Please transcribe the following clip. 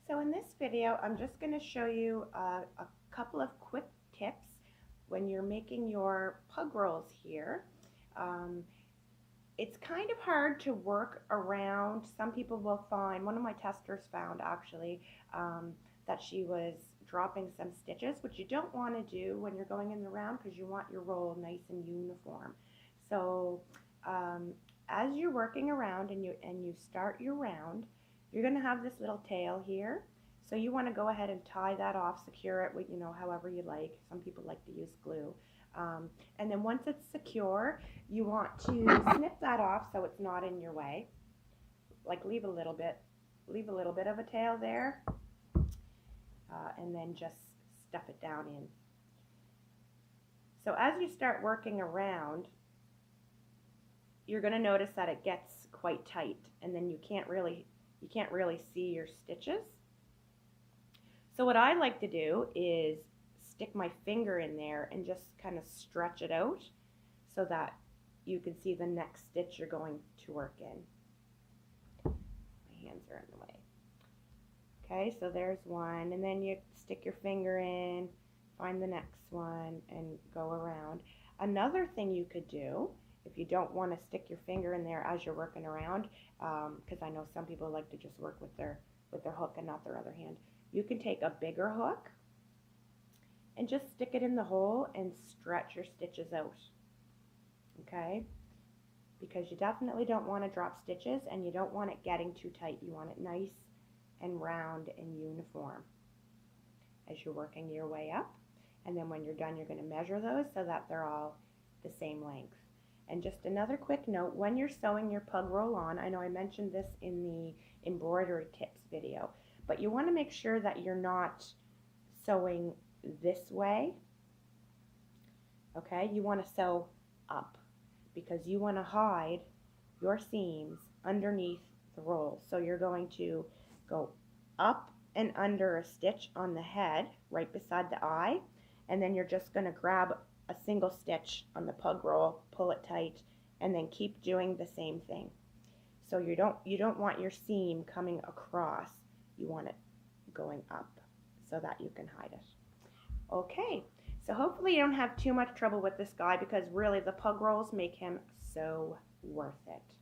So in this video, I'm just going to show you a couple of quick tips when you're making your pug rolls here. Um, it's kind of hard to work around. Some people will find, one of my testers found actually, that she was dropping some stitches, which you don't want to do when you're going in the round because you want your roll nice and uniform. So as you're working around and you start your round, you're going to have this little tail here. So you want to go ahead and tie that off, secure it with, however you like. Some people like to use glue. And then once it's secure, you want to snip that off so it's not in your way. Like leave a little bit of a tail there, and then just stuff it down in. So as you start working around, you're going to notice that it gets quite tight, and then you can't really see your stitches. So what I like to do is stick my finger in there and just kind of stretch it out so that you can see the next stitch you're going to work in. My hands are in the way. Okay, so there's one, and then you stick your finger in, find the next one, and go around. Another thing you could do, if you don't want to stick your finger in there as you're working around, because I know some people like to just work with their hook and not their other hand, you can take a bigger hook and just stick it in the hole and stretch your stitches out. Okay? Because you definitely don't want to drop stitches, and you don't want it getting too tight. You want it nice and round and uniform as you're working your way up. And then when you're done, you're going to measure those so that they're all the same length. And just another quick note, when you're sewing your pug roll on, I know I mentioned this in the embroidery tips video, but you want to make sure that you're not sewing this way. Okay, you want to sew up because you want to hide your seams underneath the roll. So you're going to go up and under a stitch on the head right beside the eye, and then you're just going to grab a single stitch on the pug roll, pull it tight, and then keep doing the same thing. So you don't want your seam coming across. You want it going up so that you can hide it. Okay, so hopefully you don't have too much trouble with this guy, because really the pug rolls make him so worth it.